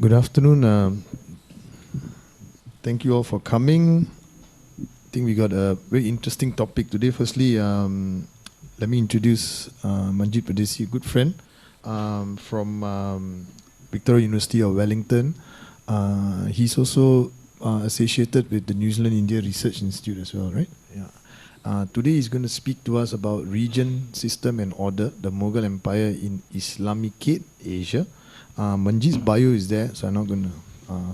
Good afternoon. Thank you all for coming. I think we got a very interesting topic today. Firstly, let me introduce Manjeet Pardesi, a good friend from Victoria University of Wellington. He's also associated with the New Zealand India Research Institute as well, right? Yeah. Today he's going to speak to us about region, system and order, the Mughal Empire in Islamicate, Asia. Manjeet's bio is there, so I'm not going to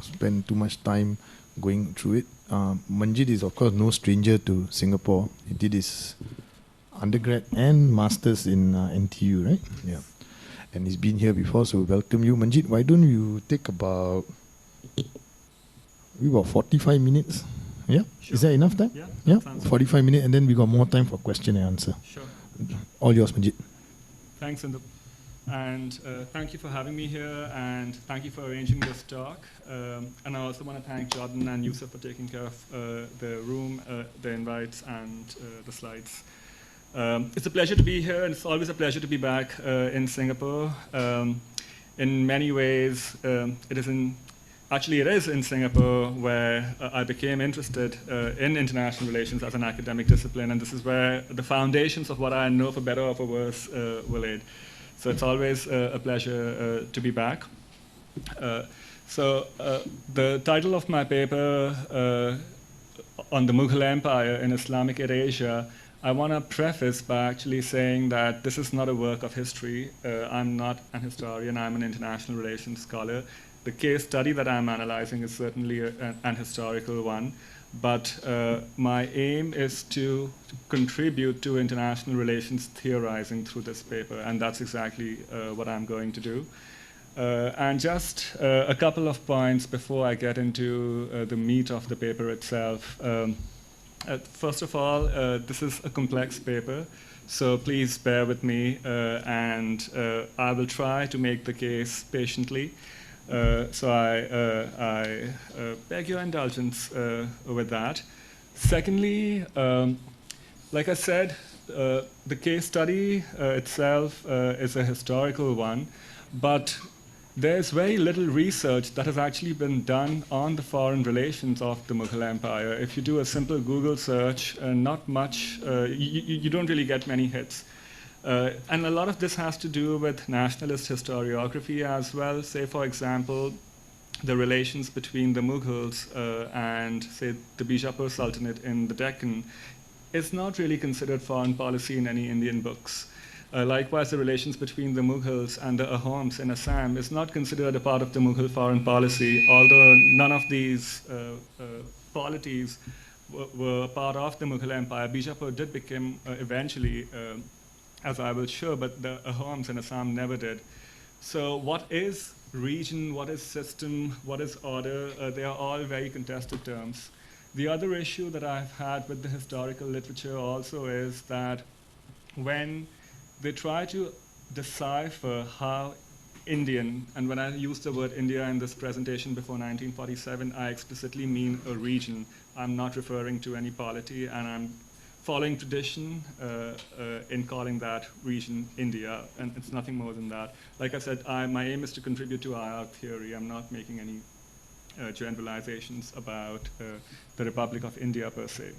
spend too much time going through it. Manjeet is, of course, no stranger to Singapore. He did his undergrad and master's in NTU, right? Yeah. And he's been here before, so we welcome you. Manjeet, why don't you take about 45 minutes? Yeah? Sure. Is that enough time? Yeah? 45 minutes, and then we got more time for question and answer. Sure. All yours, Manjeet. Thanks, Sinderpal. And thank you for having me here, and thank you for arranging this talk. And I also want to thank Jordan and Yusuf for taking care of the room, the invites, and the slides. It's a pleasure to be here, and it's always a pleasure to be back in Singapore. In many ways, it is in Singapore where I became interested in international relations as an academic discipline, and this is where the foundations of what I know, for better or for worse, were laid. So it's always a pleasure to be back. The title of my paper on the Mughal Empire in Islamicate Asia, I want to preface by actually saying that this is not a work of history. I'm not an historian, I'm an international relations scholar. The case study that I'm analyzing is certainly an historical one. But my aim is to contribute to international relations theorizing through this paper, and that's exactly what I'm going to do. And just a couple of points before I get into the meat of the paper itself. First of all, this is a complex paper, so please bear with me, and I will try to make the case patiently. So I beg your indulgence with that. Secondly, like I said, the case study itself is a historical one, but there's very little research that has actually been done on the foreign relations of the Mughal Empire. If you do a simple Google search, not much, you don't really get many hits. And a lot of this has to do with nationalist historiography as well. Say, for example, the relations between the Mughals and, say, the Bijapur Sultanate in the Deccan is not really considered foreign policy in any Indian books. Likewise, the relations between the Mughals and the Ahoms in Assam is not considered a part of the Mughal foreign policy, although none of these polities were part of the Mughal Empire. Bijapur did become eventually as I will show, but the Ahoms in Assam never did. So what is region, what is system, what is order? They are all very contested terms. The other issue that I've had with the historical literature also is that when they try to decipher how Indian, and when I use the word India in this presentation before 1947, I explicitly mean a region. I'm not referring to any polity, and I'm following tradition in calling that region India, and it's nothing more than that. Like I said, my aim is to contribute to IR theory. I'm not making any generalizations about the Republic of India per se.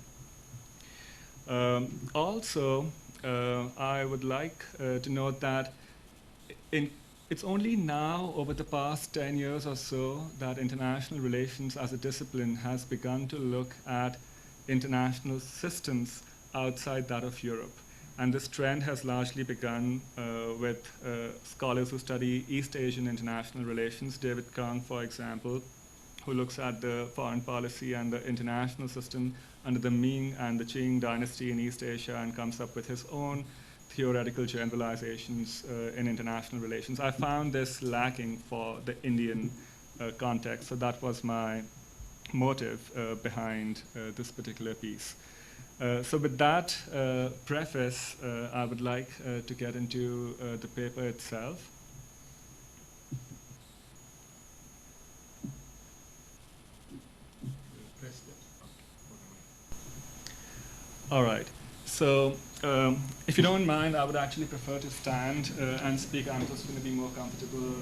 Also, I would like to note that it's only now, over the past 10 years or so, that international relations as a discipline has begun to look at international systems outside that of Europe. And this trend has largely begun with scholars who study East Asian international relations. David Kang, for example, who looks at the foreign policy and the international system under the Ming and the Qing dynasty in East Asia and comes up with his own theoretical generalizations in international relations. I found this lacking for the Indian context, so that was my motive behind this particular piece. So with that preface, I would like to get into the paper itself. All right. So if you don't mind, I would actually prefer to stand and speak. I'm just going to be more comfortable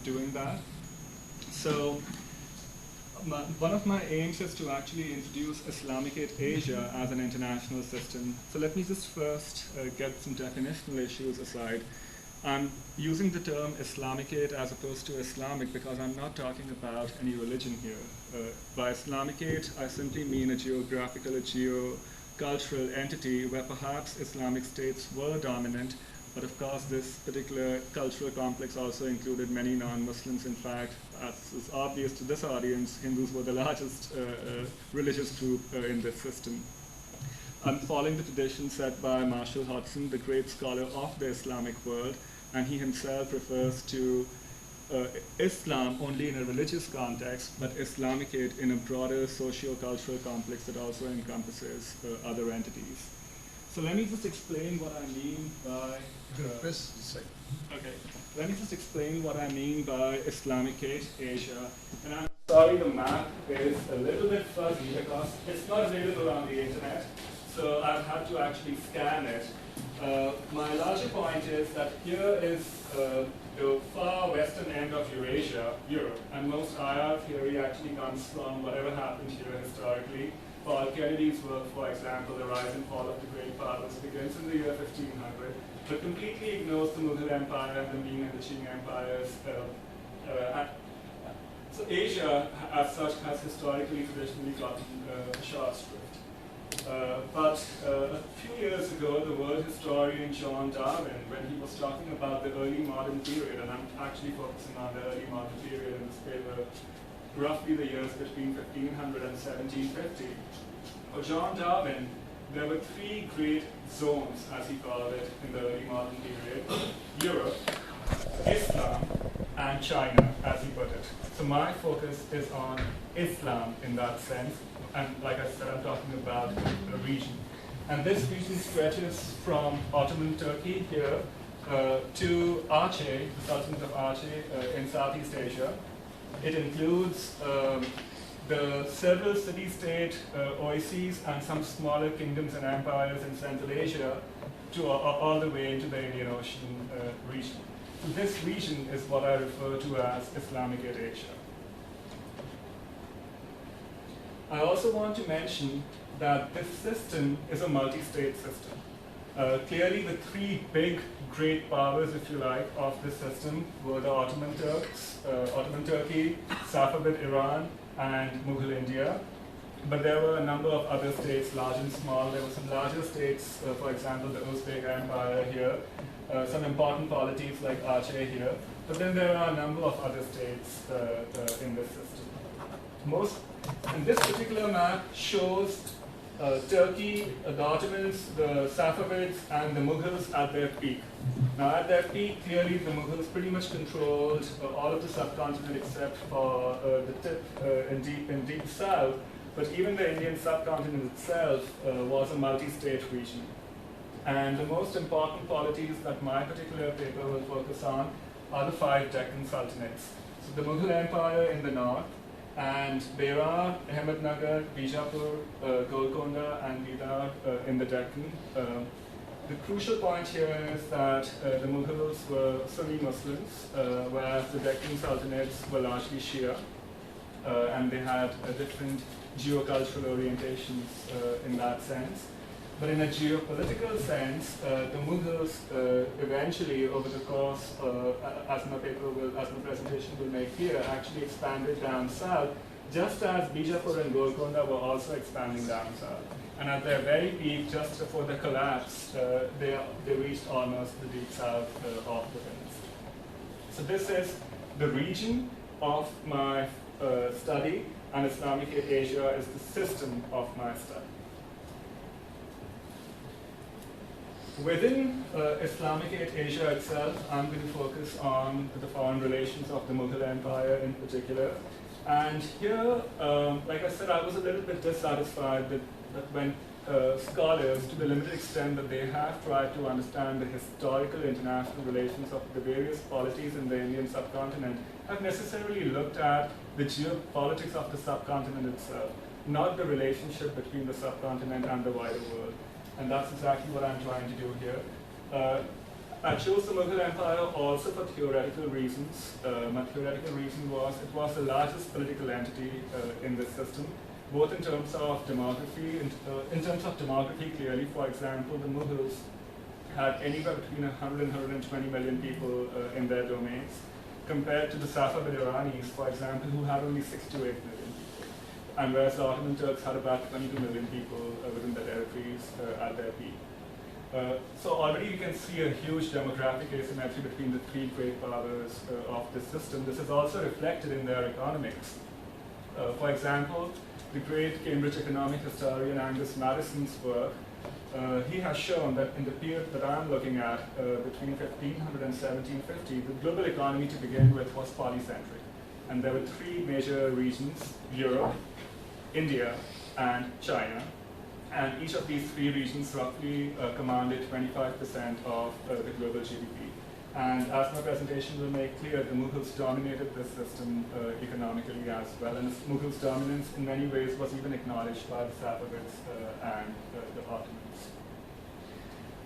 doing that. So one of my aims is to actually introduce Islamicate Asia as an international system. So let me just first get some definitional issues aside. I'm using the term Islamicate as opposed to Islamic because I'm not talking about any religion here. By Islamicate, I simply mean a geographical, a geo-cultural entity where perhaps Islamic states were dominant, but of course this particular cultural complex also included many non-Muslims. In fact, as is obvious to this audience, Hindus were the largest religious group in this system. I'm following the tradition set by Marshall Hodgson, the great scholar of the Islamic world, and he himself refers to Islam only in a religious context, but Islamicate in a broader socio-cultural complex that also encompasses other entities. So let me just explain what I mean by okay. Let me just explain what I mean by Islamicate Asia. And I'm sorry the map is a little bit fuzzy because it's not available on the internet. So I've had to actually scan it. My larger point is that here is the far western end of Eurasia, Europe, and most IR theory actually comes from whatever happened here historically. Paul Kennedy's work, for example, The Rise and Fall of the Great Powers, begins in the year 1500, but completely ignores the Mughal Empire and the Ming and the Qing empires. So Asia, as such, has historically, traditionally gotten short shrift. But a few years ago, the world historian John Darwin, when he was talking about the early modern period, and I'm actually focusing on the early modern period in this paper, roughly the years between 1500 and 1750. For John Darwin, there were three great zones, as he called it, in the early modern period: Europe, Islam, and China, as he put it. So my focus is on Islam in that sense, and like I said, I'm talking about a region. And this region stretches from Ottoman Turkey here to Aceh, the Sultanate of Aceh in Southeast Asia. It includes the several city-state oases and some smaller kingdoms and empires in Central Asia to all the way into the Indian Ocean region. So this region is what I refer to as Islamicate Asia. I also want to mention that this system is a multi-state system. Clearly, the three big, great powers, if you like, of this system were the Ottoman Turks, Ottoman Turkey, Safavid Iran, and Mughal India. But there were a number of other states, large and small. There were some larger states, for example, the Uzbek Empire here, some important polities like Aceh here. But then there are a number of other states in this system. And this particular map shows Turkey, the Ottomans, the Safavids, and the Mughals at their peak. Now, at their peak, clearly the Mughals pretty much controlled all of the subcontinent except for the tip in deep south. But even the Indian subcontinent itself was a multi-state region. And the most important polities that my particular paper will focus on are the 5 Deccan sultanates. So the Mughal Empire in the north, and Berar, Ahmednagar, Bijapur, Golconda, and Bidar in the Deccan. The crucial point here is that the Mughals were Sunni Muslims, whereas the Deccan sultanates were largely Shia, and they had different geocultural orientations in that sense. But in a geopolitical sense, the Mughals eventually, over the course, as my presentation will make here, actually expanded down south, just as Bijapur and Golconda were also expanding down south. And at their very peak, just before the collapse, they reached almost the deep south of the peninsula. So this is the region of my study, and Islamicate Asia is the system of my study. Within Islamicate Asia itself, I'm going to focus on the foreign relations of the Mughal Empire in particular. And here, like I said, I was a little bit dissatisfied that when scholars, to the limited extent that they have tried to understand the historical international relations of the various polities in the Indian subcontinent, have necessarily looked at the geopolitics of the subcontinent itself, not the relationship between the subcontinent and the wider world. And that's exactly what I'm trying to do here. I chose the Mughal Empire also for theoretical reasons. My theoretical reason was it was the largest political entity in this system, both in terms of demography. In terms of demography, clearly, for example, the Mughals had anywhere between 100 and 120 million people in their domains, compared to the Safavid Iranis, for example, who had only 6 to 8 million people. And whereas the Ottoman Turks had about 22 million people within their territories at their peak. So already you can see a huge demographic asymmetry between the three great powers of this system. This is also reflected in their economics. For example, the great Cambridge economic historian Angus Madison's work, he has shown that in the period that I'm looking at, between 1500 and 1750, the global economy to begin with was polycentric. And there were three major regions: Europe, India, and China. And each of these three regions roughly commanded 25% of the global GDP. And as my presentation will make clear, the Mughals dominated this system economically as well. And the Mughals' dominance in many ways was even acknowledged by the Safavids and the Ottomans.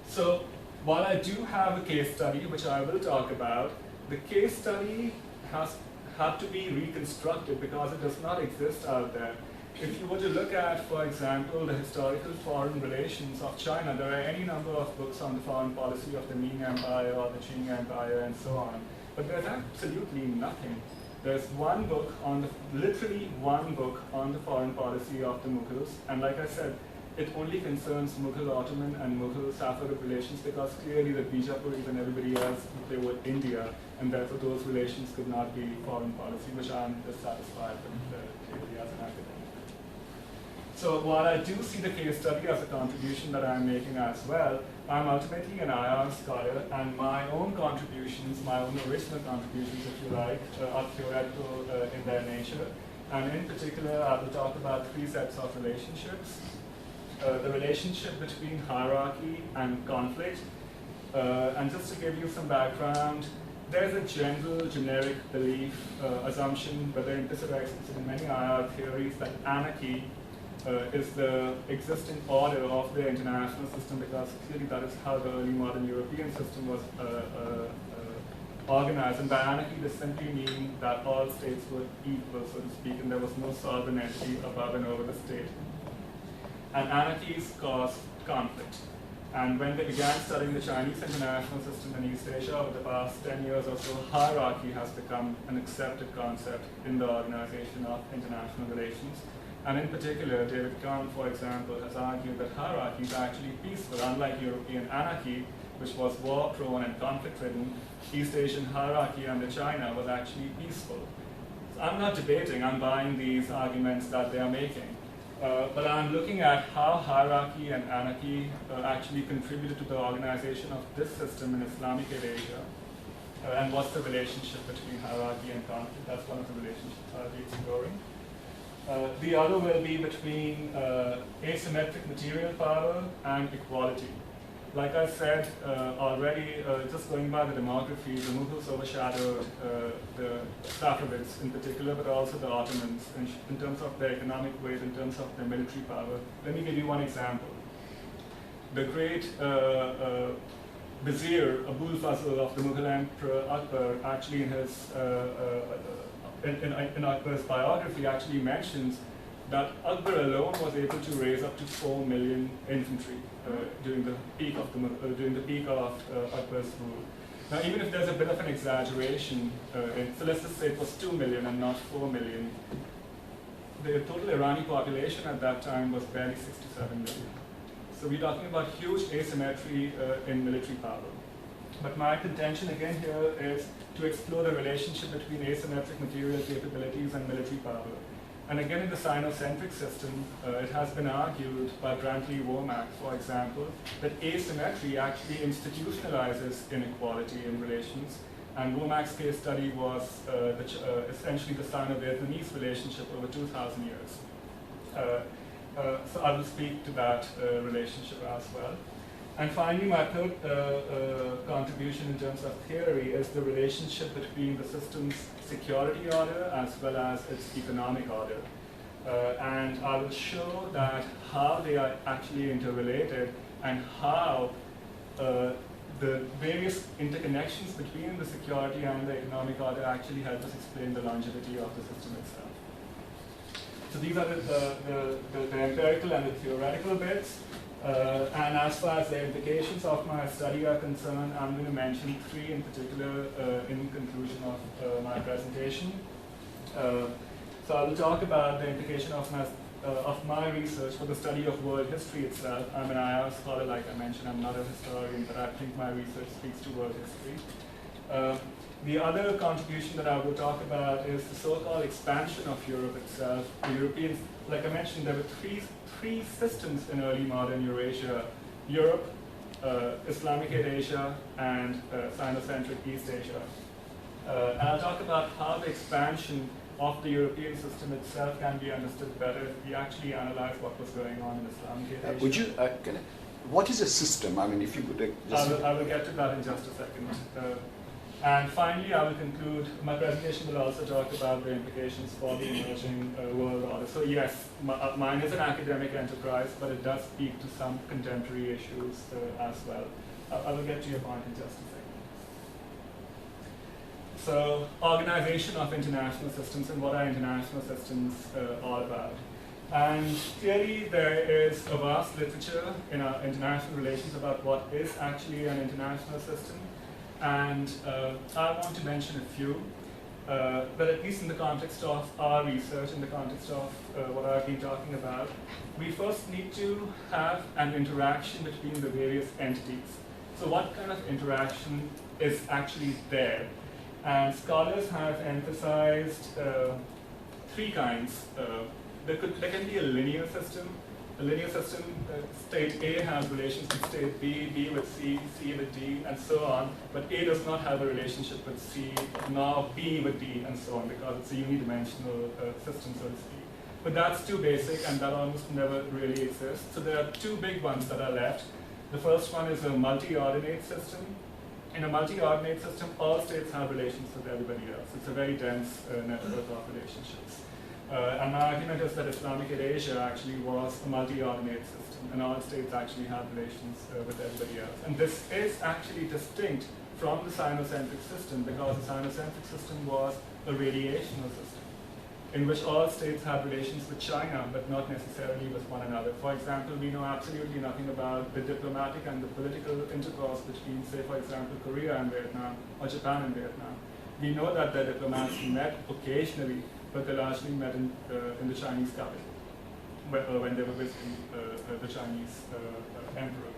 So while I do have a case study, which I will talk about, the case study has had to be reconstructed because it does not exist out there. If you were to look at, for example, the historical foreign relations of China, there are any number of books on the foreign policy of the Ming Empire or the Qing Empire and so on. But there's absolutely nothing. There's one book on literally one book on the foreign policy of the Mughals. And like I said, it only concerns Mughal Ottoman and Mughal Safavid relations because clearly the Bijapuris and everybody else, they were India, and therefore those relations could not be foreign policy, which I'm dissatisfied with clearly as an academic. So while I do see the case study as a contribution that I'm making as well, I'm ultimately an IR scholar, and my own contributions, my own original contributions, if you like, are theoretical in their nature. And in particular, I will talk about three sets of relationships. The relationship between hierarchy and conflict. And just to give you some background, there's a general, generic belief, assumption, whether implicit or explicit in many IR theories, that anarchy is the existing order of the international system, because clearly that is how the early modern European system was organized. And by anarchy, they simply mean that all states were equal, so to speak, and there was no sovereign entity above and over the state. And anarchies caused conflict. And when they began studying the Chinese international system in East Asia over the past 10 years or so, hierarchy has become an accepted concept in the organization of international relations. And in particular, David Kahn, for example, has argued that hierarchy is actually peaceful. Unlike European anarchy, which was war-prone and conflict-ridden, East Asian hierarchy under China was actually peaceful. So I'm not debating, I'm buying these arguments that they are making. But I'm looking at how hierarchy and anarchy actually contributed to the organization of this system in Islamicate Asia. And what's the relationship between hierarchy and conflict? That's one of the relationships I'll be exploring. The other will be between asymmetric material power and equality. Like I said already, just going by the demography, the Mughals overshadowed the Safavids in particular, but also the Ottomans in terms of their economic weight, in terms of their military power. Let me give you one example. The great Vizier Abul Fazl of the Mughal Emperor Akbar, actually in his in Akbar's biography, actually mentions that Akbar alone was able to raise up to 4 million infantry during the peak of Akbar's rule. Now, even if there's a bit of an exaggeration, so let's just say it was 2 million and not 4 million, the total Irani population at that time was barely 67 million. So we're talking about huge asymmetry in military power. But my contention again here is to explore the relationship between asymmetric material capabilities and military power. And again, in the Sinocentric system, it has been argued by Brantley Womack, for example, that asymmetry actually institutionalizes inequality in relations. And Womack's case study was essentially the Sino-Vietnamese relationship over 2,000 years. So I will speak to that relationship as well. And finally, my third contribution in terms of theory is the relationship between the system's security order as well as its economic order. And I will show that how they are actually interrelated and how the various interconnections between the security and the economic order actually help us explain the longevity of the system itself. So these are the empirical and the theoretical bits. And as far as the implications of my study are concerned, I'm going to mention three in particular in conclusion of my presentation. So I will talk about the implication of my research for the study of world history itself. I'm an IR scholar, like I mentioned. I'm not a historian, but I think my research speaks to world history. The other contribution that I will talk about is the so-called expansion of Europe itself. The Europeans, like I mentioned, there were three systems in early modern Eurasia: Europe, Islamicate Asia, and Sinocentric East Asia. And I'll talk about how the expansion of the European system itself can be understood better if we actually analyze what was going on in Islamicate Asia. Would you, what is a system? I mean, if you could just... I will get to that in just a second. And finally, I will conclude, my presentation will also talk about the implications for the emerging world order. So yes, mine is an academic enterprise, but it does speak to some contemporary issues as well. I will get to your point in just a second. So, organization of international systems and what are international systems all about. And clearly there is a vast literature in our international relations about what is actually an international system. And I want to mention a few, but at least in the context of our research, in the context of what I've been talking about, we first need to have an interaction between the various entities. So what kind of interaction is actually there? And scholars have emphasized three kinds. There can be a linear system. A linear system, state A has relations with state B, B with C, C with D, and so on. But A does not have a relationship with C, nor B with D, and so on, because it's a unidimensional system, so to speak. But that's too basic, and that almost never really exists. So there are two big ones that are left. The first one is a multi-ordinate system. In a multi-ordinate system, all states have relations with everybody else. It's a very dense network of relationships. And my argument is that Islamicate Asia actually was a multi-ordinate system, and all states actually have relations with everybody else. And this is actually distinct from the Sinocentric system, because the Sinocentric system was a radiational system, in which all states have relations with China, but not necessarily with one another. For example, we know absolutely nothing about the diplomatic and the political intercourse between, say, for example, Korea and Vietnam, or Japan and Vietnam. We know that their diplomats met occasionally, but they largely met in the Chinese capital when they were visiting the Chinese emperor.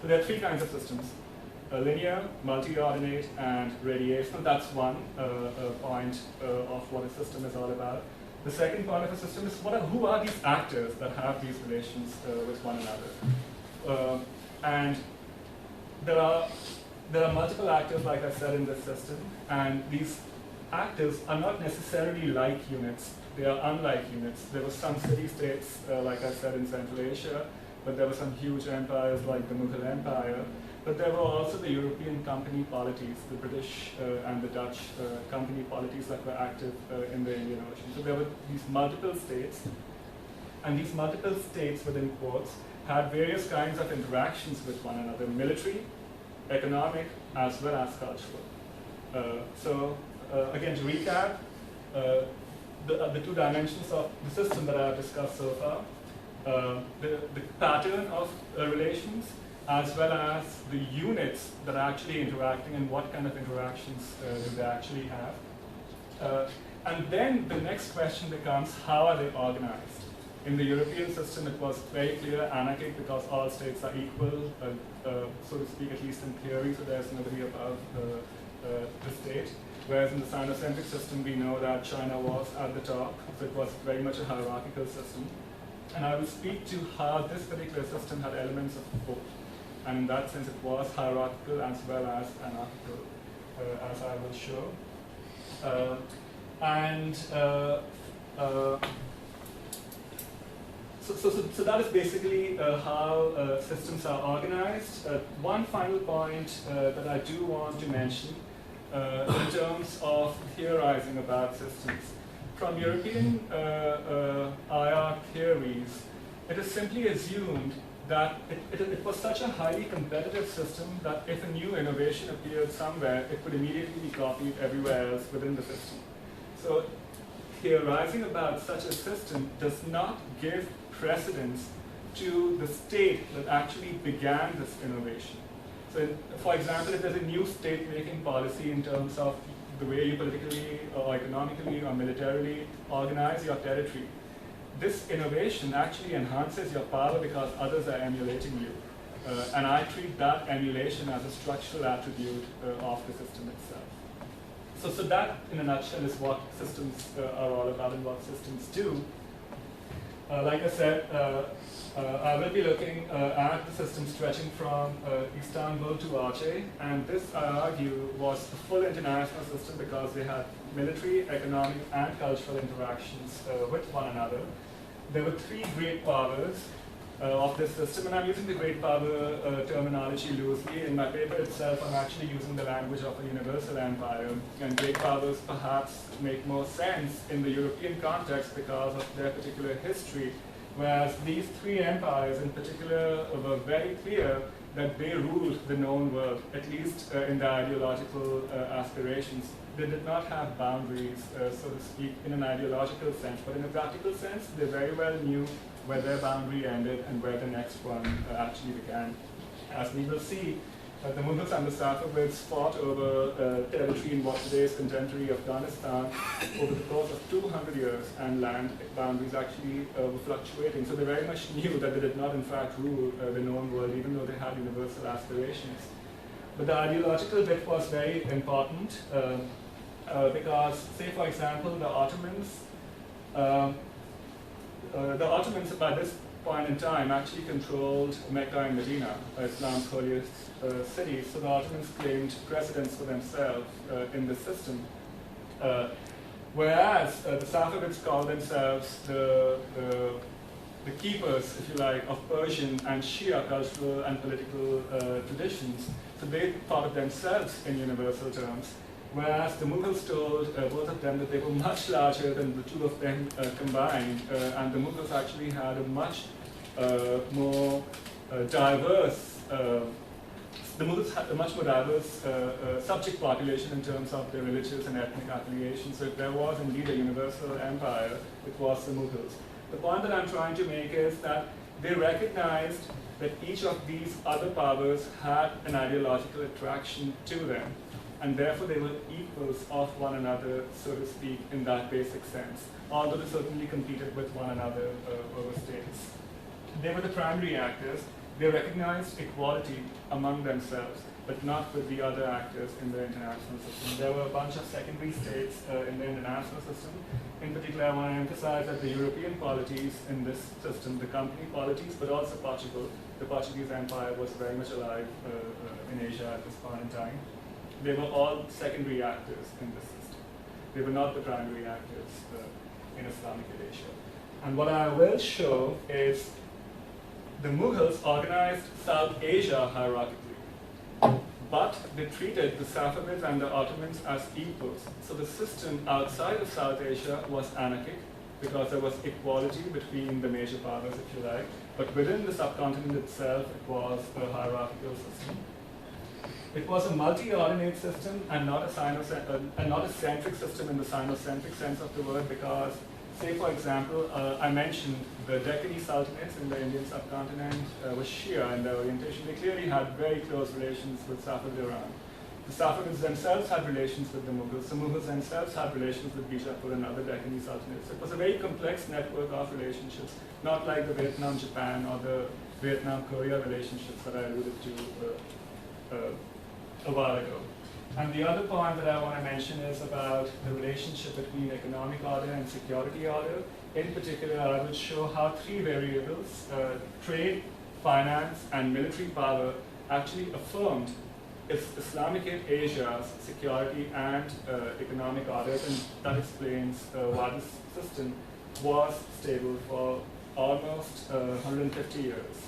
So there are three kinds of systems: linear, multi-ordinate, and radiational. That's one point of what a system is all about. The second part of a system is who are these actors that have these relations with one another? And there are multiple actors, like I said, in this system, and these actors are not necessarily like units. They are unlike units. There were some city-states, like I said, in Central Asia, but there were some huge empires like the Mughal Empire. But there were also the European company polities, the British and the Dutch company polities that were active in the Indian Ocean. So there were these multiple states, and these multiple states, within quotes, had various kinds of interactions with one another: military, economic, as well as cultural. Again, to recap, the two dimensions of the system that I have discussed so far, the pattern of relations, as well as the units that are actually interacting and what kind of interactions do they actually have. And then the next question becomes, how are they organized? In the European system, it was very clear, anarchic, because all states are equal, so to speak, at least in theory, so there's nobody above the state. Whereas in the Sinocentric system, we know that China was at the top, so it was very much a hierarchical system. And I will speak to how this particular system had elements of both. And in that sense, it was hierarchical as well as anarchical, as I will show. So that is basically how systems are organized. One final point that I do want to mention in terms of theorizing about systems. From European IR theories, it is simply assumed that it was such a highly competitive system that if a new innovation appeared somewhere, it could immediately be copied everywhere else within the system. So theorizing about such a system does not give precedence to the state that actually began this innovation. So, for example, if there's a new state-making policy in terms of the way you politically or economically or militarily organize your territory, this innovation actually enhances your power because others are emulating you. And I treat that emulation as a structural attribute of the system itself. So that, in a nutshell, is what systems are all about and what systems do. Like I said, I will be looking at the system stretching from Istanbul to Aceh, and this, I argue, was a full international system because they had military, economic, and cultural interactions with one another. There were three great powers of this system, and I'm using the great power terminology loosely. In my paper itself, I'm actually using the language of a universal empire, and great powers perhaps make more sense in the European context because of their particular history, whereas these three empires in particular were very clear that they ruled the known world, at least in their ideological aspirations. They did not have boundaries, so to speak, in an ideological sense, but in a practical sense, they very well knew where their boundary ended and where the next one actually began. As we will see, the Mughals and the Safavids fought over territory in what today is contemporary Afghanistan over the course of 200 years, and land boundaries actually were fluctuating. So they very much knew that they did not in fact rule the known world, even though they had universal aspirations. But the ideological bit was very important because, say for example, the Ottomans by this point in time actually controlled Mecca and Medina, Islam's holiest cities. So the Ottomans claimed precedence for themselves in the system. Whereas the Safavids called themselves the keepers, if you like, of Persian and Shia cultural and political traditions. So they thought of themselves in universal terms. Whereas the Mughals told both of them that they were much larger than the two of them combined, and the Mughals actually had a much more diverse, the Mughals had a much more diverse subject population in terms of their religious and ethnic affiliation. So if there was indeed a universal empire, it was the Mughals. The point that I'm trying to make is that they recognized that each of these other powers had an ideological attraction to them, and therefore they were equals of one another, so to speak, in that basic sense, although they certainly competed with one another over states. They were the primary actors. They recognized equality among themselves, but not with the other actors in the international system. There were a bunch of secondary states in the international system. In particular, I want to emphasize that the European polities in this system, the company polities, but also Portugal, the Portuguese Empire was very much alive in Asia at this point in time. They were all secondary actors in this system. They were not the primary actors in Islamicate Asia. And what I will show is the Mughals organized South Asia hierarchically, but they treated the Safavids and the Ottomans as equals. So the system outside of South Asia was anarchic because there was equality between the major powers, if you like, but within the subcontinent itself, it was a hierarchical system. It was a multi-ordinate system and not a centric system in the sinocentric sense of the word, because, say for example, I mentioned the Deccan Sultanates in the Indian subcontinent was Shia in their orientation. They clearly had very close relations with Safavid Iran. The Safavids themselves had relations with the Mughals. The Mughals themselves had relations with Bijapur and other Deccan Sultanates. It was a very complex network of relationships, not like the Vietnam-Japan or the Vietnam-Korea relationships that I alluded to a while ago. And the other point that I want to mention is about the relationship between economic order and security order. In particular, I will show how three variables, trade, finance, and military power, actually affirmed Islamicate Asia's security and economic orders, and that explains why this system was stable for almost 150 years.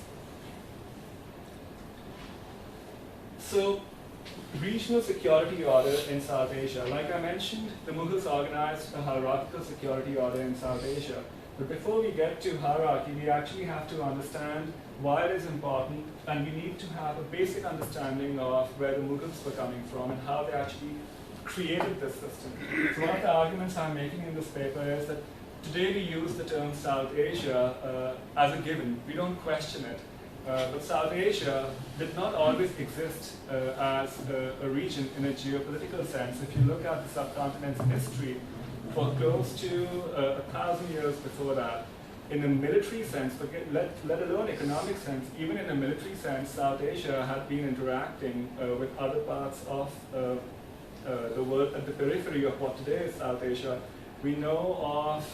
So, regional security order in South Asia. Like I mentioned, the Mughals organized a hierarchical security order in South Asia. But before we get to hierarchy, we actually have to understand why it is important, and we need to have a basic understanding of where the Mughals were coming from and how they actually created this system. So one of the arguments I'm making in this paper is that today we use the term South Asia as a given. We don't question it. But South Asia did not always exist as a region in a geopolitical sense. If you look at the subcontinent's history, for close to 1,000 years before that, in a military sense, let alone economic sense, even in a military sense, South Asia had been interacting with other parts of the world at the periphery of what today is South Asia. We know of,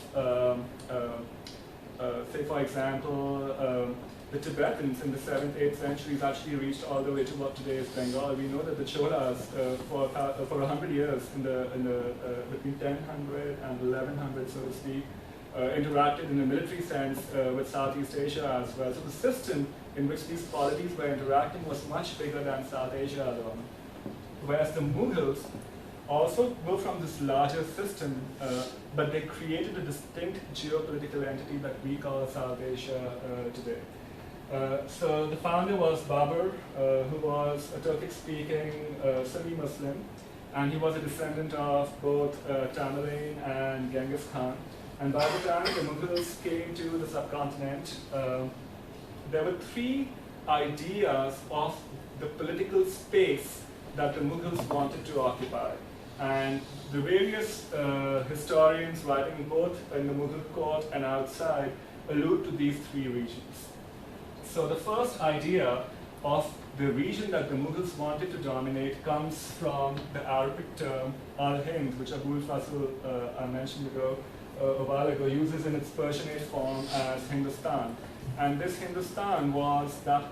say for example, the Tibetans in the 7th, 8th centuries actually reached all the way to what today is Bengal. We know that the Cholas for 100 years between 1000 and 1100, so to speak, interacted in a military sense with Southeast Asia as well. So the system in which these polities were interacting was much bigger than South Asia alone. Whereas the Mughals also were from this larger system, but they created a distinct geopolitical entity that we call South Asia today. So the founder was Babur, who was a Turkic-speaking Sunni Muslim, and he was a descendant of both Tamerlane and Genghis Khan. And by the time the Mughals came to the subcontinent, there were three ideas of the political space that the Mughals wanted to occupy. And the various historians writing both in the Mughal court and outside allude to these three regions. So the first idea of the region that the Mughals wanted to dominate comes from the Arabic term al-Hind, which Abul Fazl I mentioned a while ago, uses in its Persianate form as Hindustan. And this Hindustan was that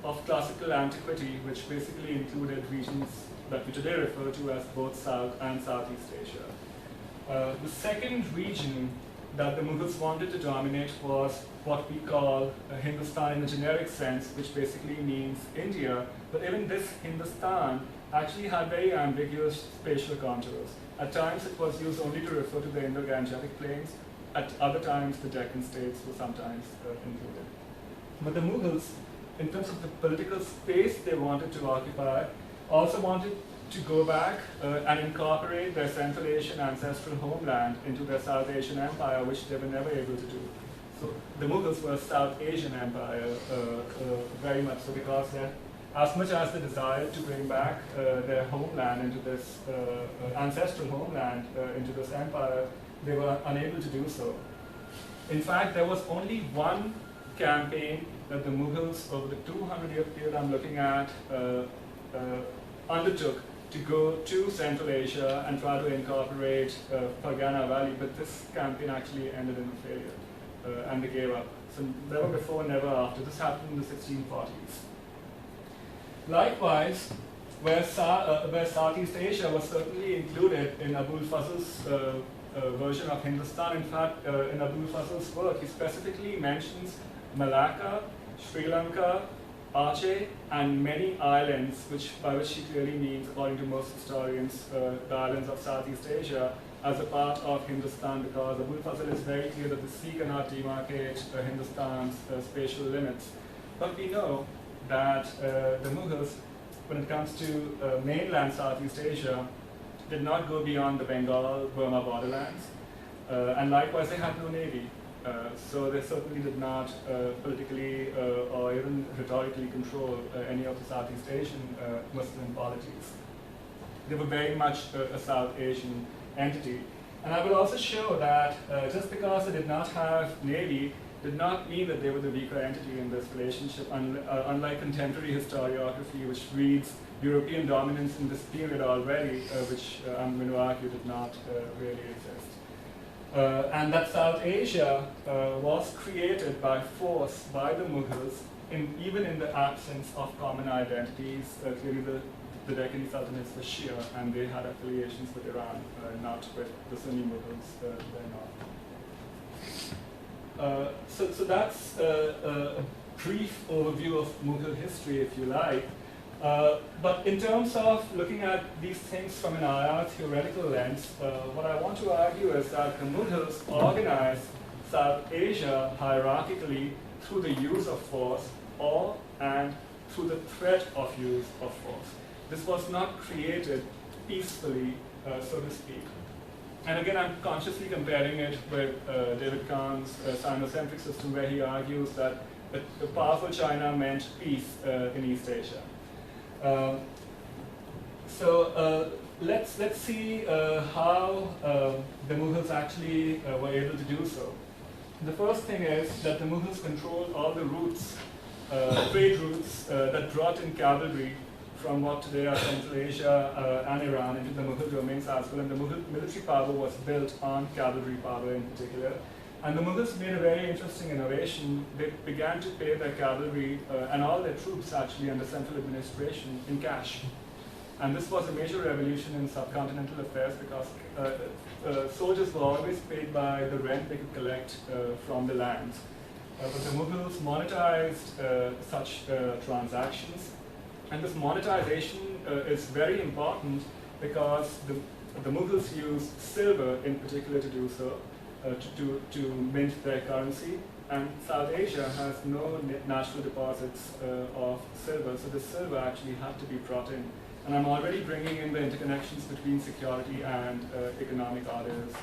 of classical antiquity, which basically included regions that we today refer to as both South and Southeast Asia. The second region that the Mughals wanted to dominate was what we call Hindustan in a generic sense, which basically means India. But even this Hindustan actually had very ambiguous spatial contours. At times it was used only to refer to the Indo-Gangetic plains. At other times the Deccan states were sometimes included. But the Mughals, in terms of the political space they wanted to occupy, also wanted to go back and incorporate their Central Asian ancestral homeland into their South Asian empire, which they were never able to do. So the Mughals were a South Asian empire, very much so, because as much as they desired to bring back their homeland into this ancestral homeland into this empire, they were unable to do so. In fact, there was only one campaign that the Mughals, over the 200-year period I'm looking at, undertook to go to Central Asia and try to incorporate Fergana Valley, but this campaign actually ended in a failure, and they gave up. So never before, never after. This happened in the 1640s. Likewise, where Southeast Asia was certainly included in Abul Fazl's version of Hindustan. In fact, in Abul Fazl's work, he specifically mentions Malacca, Sri Lanka, Aceh, and many islands, by which he clearly means, according to most historians, the islands of Southeast Asia, as a part of Hindustan, because Abul Fazl is very clear that the sea cannot demarcate Hindustan's spatial limits. But we know that the Mughals, when it comes to mainland Southeast Asia, did not go beyond the Bengal-Burma borderlands, and likewise they had no navy. So they certainly did not politically or even rhetorically control any of the Southeast Asian Muslim polities. They were very much a South Asian entity. And I will also show that just because they did not have navy did not mean that they were the weaker entity in this relationship, unlike contemporary historiography, which reads European dominance in this period already, which I'm going to argue did not really exist. And that South Asia was created by force by the Mughals, even in the absence of common identities. Clearly the Deccan Sultanates were Shia, and they had affiliations with Iran, not with the Sunni Mughals then on. So that's a brief overview of Mughal history, if you like. But in terms of looking at these things from an IR theoretical lens, what I want to argue is that the Mughals organized South Asia hierarchically through the use of force and through the threat of use of force. This was not created peacefully, so to speak. And again, I'm consciously comparing it with David Kahn's Sinocentric system, where he argues that a powerful China meant peace in East Asia. Let's see how the Mughals actually were able to do so. The first thing is that the Mughals controlled all the routes, trade routes that brought in cavalry from what today are Central Asia and Iran into the Mughal domains as well. And the Mughal military power was built on cavalry power in particular. And the Mughals made a very interesting innovation. They began to pay their cavalry and all their troops actually under central administration in cash. And this was a major revolution in subcontinental affairs because soldiers were always paid by the rent they could collect from the lands. But the Mughals monetized such transactions. And this monetization is very important because the Mughals used silver in particular to do so, to mint their currency. And South Asia has no natural deposits of silver, so the silver actually had to be brought in. And I'm already bringing in the interconnections between security and economic orders,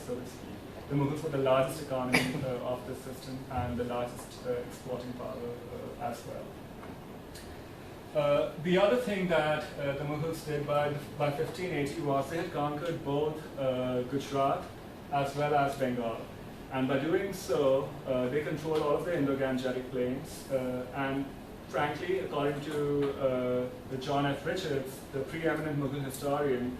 so to speak. The Mughals were the largest economy of the system and the largest exporting power as well. The other thing that the Mughals did by 1580 was they had conquered both Gujarat as well as Bengal. And by doing so, they controlled all of the Indo-Gangetic plains. And frankly, according to John F. Richards, the preeminent Mughal historian,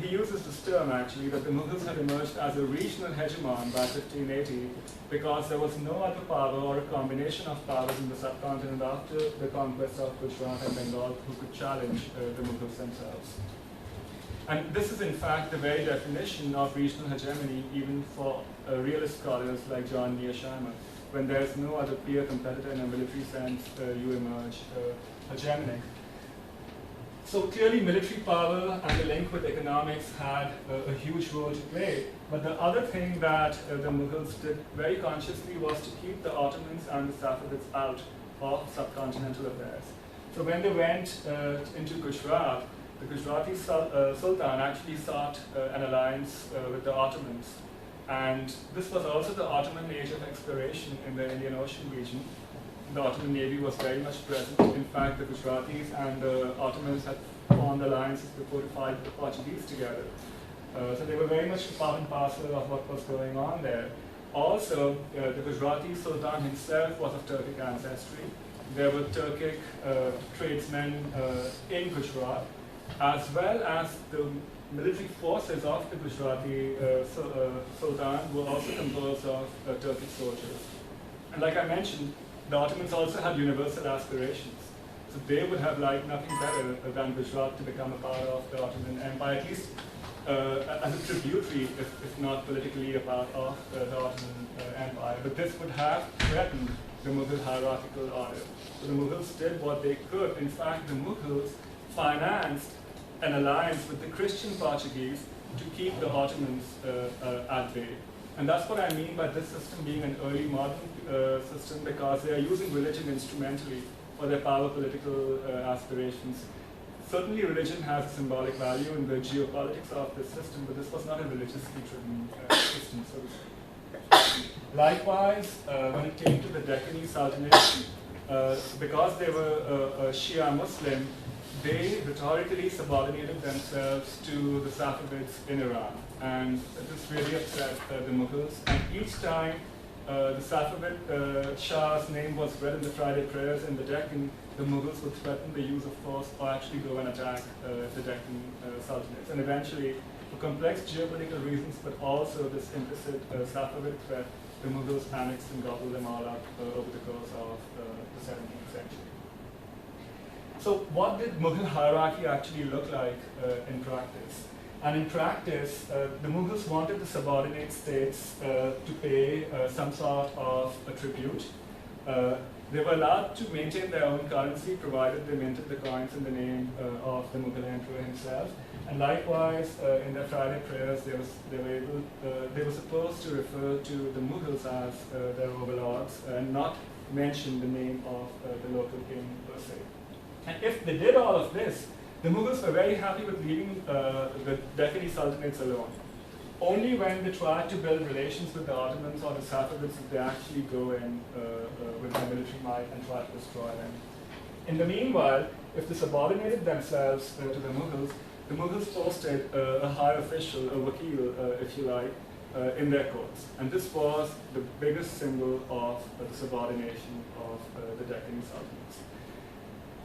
he uses this term actually, that the Mughals had emerged as a regional hegemon by 1580 because there was no other power or a combination of powers in the subcontinent after the conquest of Gujarat and Bengal who could challenge the Mughals themselves. And this is in fact the very definition of regional hegemony even for realist scholars like John Neesheimer. When there's no other peer competitor in a military sense, you emerge hegemonic. So clearly military power and the link with economics had a huge role to play. But the other thing that the Mughals did very consciously was to keep the Ottomans and the Safavids out of subcontinental affairs. So when they went into Gujarat, the Gujarati Sultan actually sought an alliance with the Ottomans. And this was also the Ottoman age of exploration in the Indian Ocean region. The Ottoman Navy was very much present. In fact, the Gujaratis and the Ottomans had formed alliances before to fight the Portuguese together. So they were very much part and parcel of what was going on there. Also, the Gujarati Sultan himself was of Turkic ancestry. There were Turkic tradesmen in Gujarat, as well as the military forces of the Gujarati Sultan were also composed of Turkic soldiers. And like I mentioned, the Ottomans also had universal aspirations. So they would have liked nothing better than Gujarat to become a part of the Ottoman Empire, at least as a tributary, if not politically a part of the Ottoman Empire. But this would have threatened the Mughal hierarchical order. So the Mughals did what they could. In fact, the Mughals financed an alliance with the Christian Portuguese to keep the Ottomans at bay. And that's what I mean by this system being an early modern system, because they are using religion instrumentally for their power political aspirations. Certainly religion has a symbolic value in the geopolitics of this system, but this was not a religiously driven system, so to speak. Likewise, when it came to the Deccan Sultanate, because they were a Shia Muslim, they rhetorically subordinated themselves to the Safavids in Iran. And this really upset the Mughals. And each time the Safavid Shah's name was read in the Friday prayers in the Deccan, the Mughals would threaten the use of force or actually go and attack the Deccan Sultanates. And eventually, for complex geopolitical reasons, but also this implicit Safavid threat, the Mughals annexed and gobbled them all up over the course of the 17th century. So what did Mughal hierarchy actually look like in practice? And in practice, the Mughals wanted the subordinate states to pay some sort of a tribute. They were allowed to maintain their own currency, provided they minted the coins in the name of the Mughal emperor himself. And likewise, in their Friday prayers, they were supposed to refer to the Mughals as their overlords and not mention the name of the local king per se. And if they did all of this, the Mughals were very happy with leaving the Deccani Sultanates alone. Only when they tried to build relations with the Ottomans or the Safavids did they actually go in with their military might and try to destroy them. In the meanwhile, if they subordinated themselves to the Mughals posted a high official, a wakil, if you like, in their courts. And this was the biggest symbol of the subordination of the Deccani Sultanates.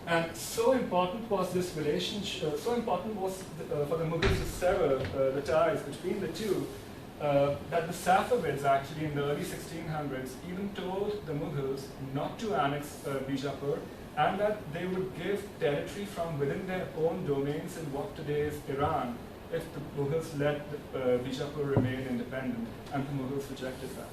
And so important was this relationship, so important was for the Mughals to sever the ties between the two, that the Safavids actually in the early 1600s even told the Mughals not to annex Bijapur, and that they would give territory from within their own domains in what today is Iran if the Mughals let Bijapur remain independent, and the Mughals rejected that.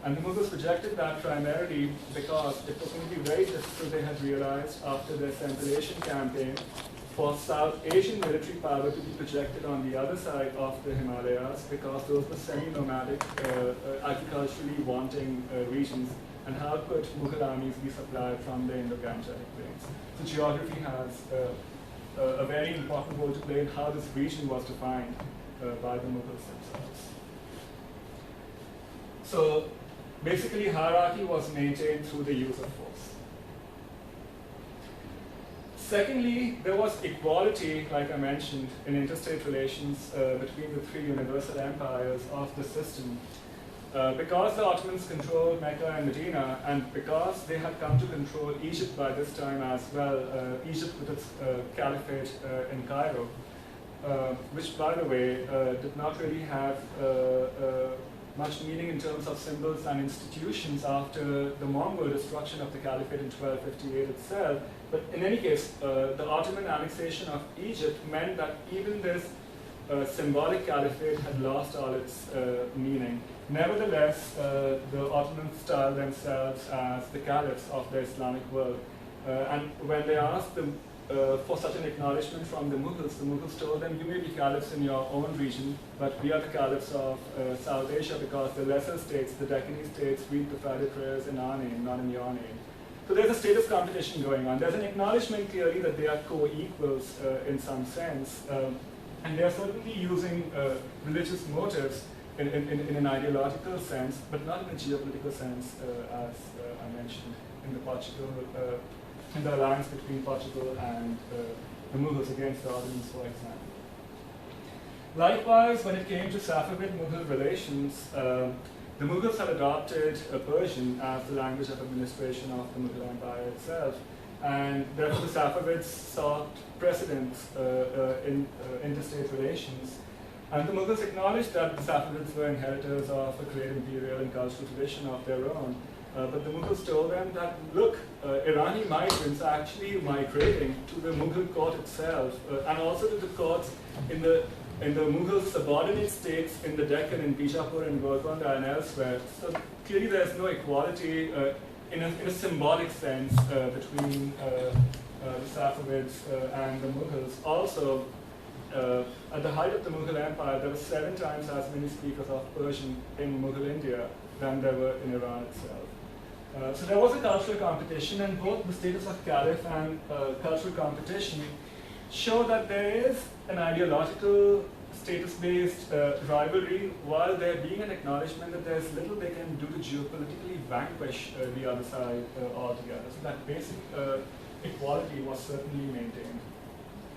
And the Mughals rejected that primarily because it was going to be very difficult, they had realized, after their Central Asian campaign, for South Asian military power to be projected on the other side of the Himalayas, because those were semi-nomadic, agriculturally wanting regions. And how could Mughal armies be supplied from the Indo-Gangetic plains? So geography has a very important role to play in how this region was defined by the Mughals themselves. So basically, hierarchy was maintained through the use of force. Secondly, there was equality, like I mentioned, in interstate relations between the three universal empires of the system. Because the Ottomans controlled Mecca and Medina, and because they had come to control Egypt by this time as well, Egypt with its caliphate in Cairo, which, by the way, did not really have much meaning in terms of symbols and institutions after the Mongol destruction of the caliphate in 1258 itself. But in any case, the Ottoman annexation of Egypt meant that even this symbolic caliphate had lost all its meaning. Nevertheless, the Ottomans styled themselves as the caliphs of the Islamic world. And when they asked them for such an acknowledgement from the Mughals told them, you may be caliphs in your own region, but we are the caliphs of South Asia, because the lesser states, the Deccani states, read the Friday prayers in our name, not in your name. So there's a status competition going on. There's an acknowledgement clearly that they are co-equals in some sense. And they are certainly using religious motives in an ideological sense, but not in a geopolitical sense, as I mentioned in the alliance between Portugal and the Mughals against the Ottomans, for example. Likewise, when it came to Safavid-Mughal relations, the Mughals had adopted Persian as the language of administration of the Mughal Empire itself, and therefore the Safavids sought precedence in interstate relations. And the Mughals acknowledged that the Safavids were inheritors of a great imperial and cultural tradition of their own. But the Mughals told them that, look, Irani migrants are actually migrating to the Mughal court itself, and also to the courts in the Mughal subordinate states in the Deccan, in Bijapur and Golconda and elsewhere. So clearly there's no equality in a symbolic sense between the Safavids and the Mughals. Also, at the height of the Mughal Empire, there were 7 times as many speakers of Persian in Mughal India than there were in Iran itself. So there was a cultural competition, and both the status of caliph and cultural competition show that there is an ideological, status-based rivalry, while there being an acknowledgement that there's little they can do to geopolitically vanquish the other side altogether. So that basic equality was certainly maintained.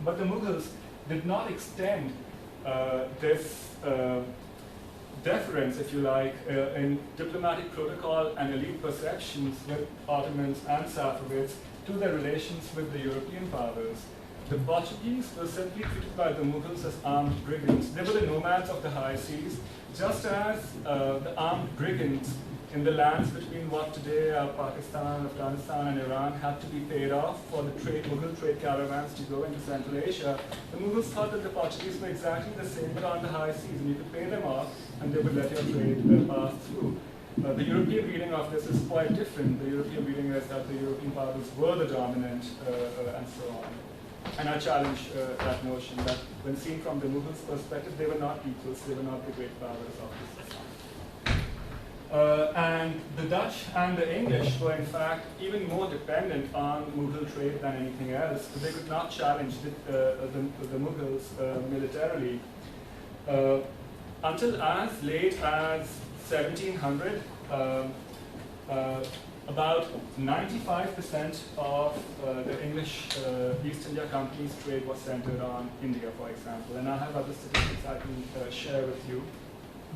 But the Mughals did not extend this deference, if you like, in diplomatic protocol and elite perceptions with Ottomans and Safavids to their relations with the European powers. The Portuguese were simply treated by the Mughals as armed brigands. They were the nomads of the high seas, just as the armed brigands in the lands between what today are Pakistan, Afghanistan, and Iran had to be paid off for the Mughal trade caravans to go into Central Asia. The Mughals thought that the Portuguese were exactly the same, but on the high seas, and you could pay them off, and they would let your trade pass through. The European reading of this is quite different. The European reading is that the European powers were the dominant, and so on. And I challenge that notion that when seen from the Mughals' perspective, they were not equals, they were not the great powers of the system. And the Dutch and the English were in fact even more dependent on Mughal trade than anything else. So they could not challenge the Mughals militarily. Until as late as 1700, about 95% of the English East India Company's trade was centered on India, for example. And I have other statistics I can share with you.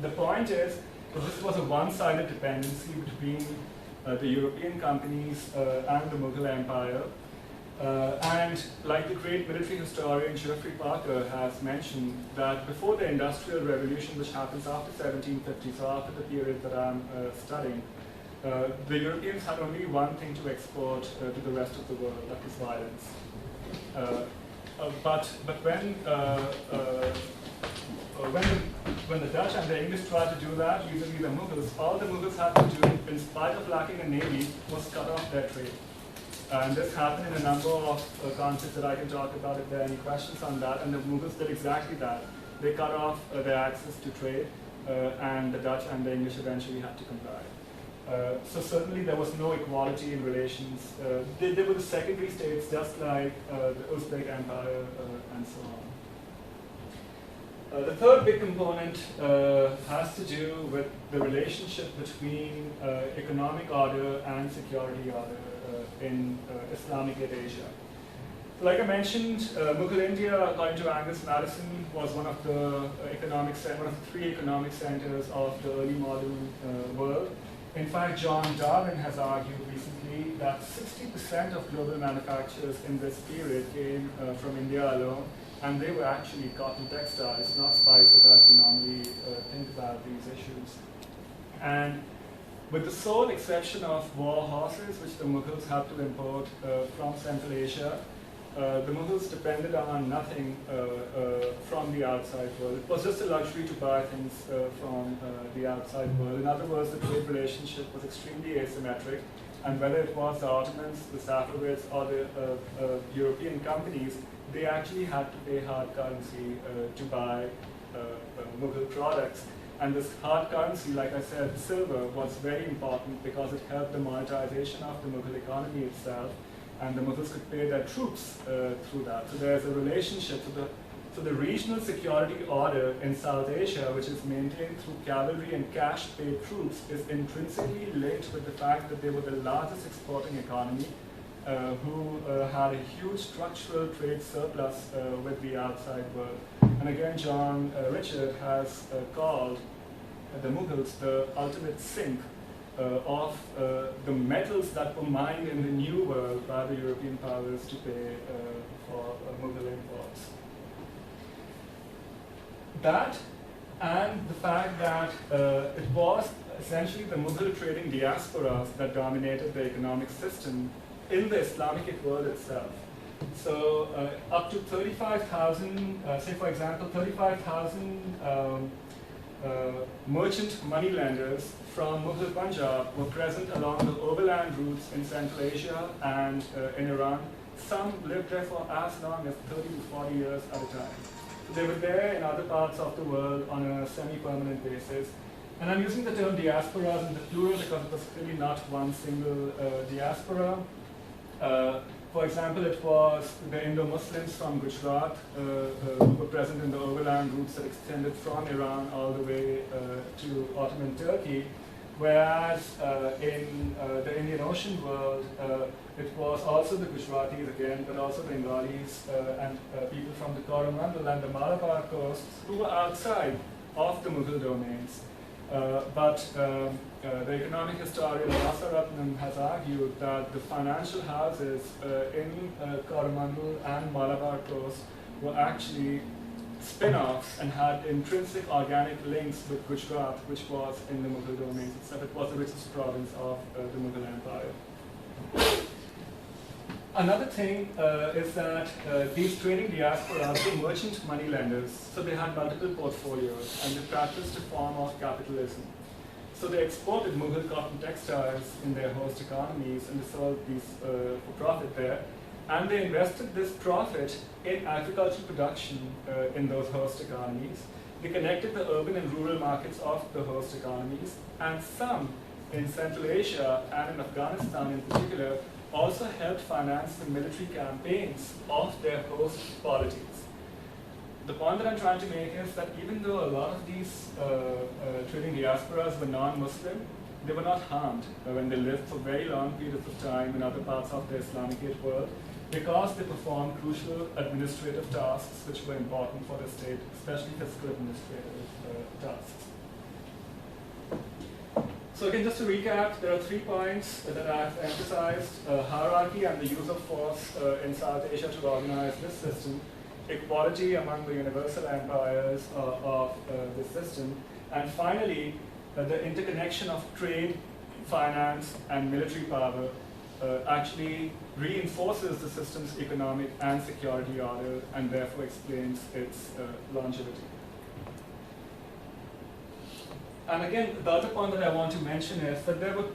The point is, this was a one-sided dependency between the European companies and the Mughal Empire. And like the great military historian Geoffrey Parker has mentioned, that before the Industrial Revolution, which happens after 1750, so after the period that I'm studying, the Europeans had only one thing to export to the rest of the world, that was violence. But when the Dutch and the English tried to do that, usually the Mughals, all the Mughals had to do, in spite of lacking a navy, was cut off their trade. And this happened in a number of conflicts that I can talk about if there are any questions on that, and the Mughals did exactly that. They cut off their access to trade, and the Dutch and the English eventually had to comply. So certainly there was no equality in relations. They were the secondary states, just like the Uzbek Empire and so on. The third big component has to do with the relationship between economic order and security order in Islamicate Asia. Like I mentioned, Mughal India, according to Angus Madison, was one of the three economic centers of the early modern world. In fact, John Darwin has argued recently that 60% of global manufactures in this period came from India alone, and they were actually cotton textiles, not spices as we normally think about these issues. And with the sole exception of war horses, which the Mughals had to import from Central Asia, the Mughals depended on nothing from the outside world. It was just a luxury to buy things from the outside world. In other words, the trade relationship was extremely asymmetric, and whether it was the Ottomans, the Safavids, or the European companies, they actually had to pay hard currency to buy Mughal products. And this hard currency, like I said, silver, was very important because it helped the monetization of the Mughal economy itself, and the Mughals could pay their troops through that. So there's a relationship. So the regional security order in South Asia, which is maintained through cavalry and cash-paid troops, is intrinsically linked with the fact that they were the largest exporting economy, who had a huge structural trade surplus with the outside world. And again, John Richard has called the Mughals the ultimate sink of the metals that were mined in the New World by the European powers to pay for Mughal imports. That and the fact that it was essentially the Mughal trading diasporas that dominated the economic system in the Islamic world itself. So up to 35,000, say for example, 35,000 merchant moneylenders from Mughal Punjab were present along the overland routes in Central Asia and in Iran. Some lived there for as long as 30 to 40 years at a time. So they were there in other parts of the world on a semi-permanent basis. And I'm using the term diasporas in the plural because it was clearly not one single diaspora. For example, it was the Indo-Muslims from Gujarat who were present in the overland routes that extended from Iran all the way to Ottoman Turkey, whereas in the Indian Ocean world, it was also the Gujaratis again, but also Bengalis and people from the Coromandel and the Malabar coasts who were outside of the Mughal domains. But the economic historian Rasaratnam has argued that the financial houses in Coromandel and Malabar coast were actually spin-offs and had intrinsic organic links with Gujarat, which was in the Mughal domains itself. It was the richest province of the Mughal Empire. Another thing is that these trading diasporas were merchant moneylenders, so they had multiple portfolios and they practiced a form of capitalism. So they exported Mughal cotton textiles in their host economies and they sold these for profit there. And they invested this profit in agricultural production in those host economies. They connected the urban and rural markets of the host economies, and some in Central Asia and in Afghanistan in particular also helped finance the military campaigns of their host polities. The point that I'm trying to make is that even though a lot of these trading diasporas were non-Muslim, they were not harmed when they lived for very long periods of time in other parts of the Islamicate world, because they performed crucial administrative tasks which were important for the state, especially fiscal administrative tasks. So again, just to recap, there are 3 points that I've emphasized: hierarchy and the use of force in South Asia to organize this system, equality among the universal empires of this system, and finally, the interconnection of trade, finance, and military power actually reinforces the system's economic and security order, and therefore explains its longevity. And again, the other point that I want to mention is that there were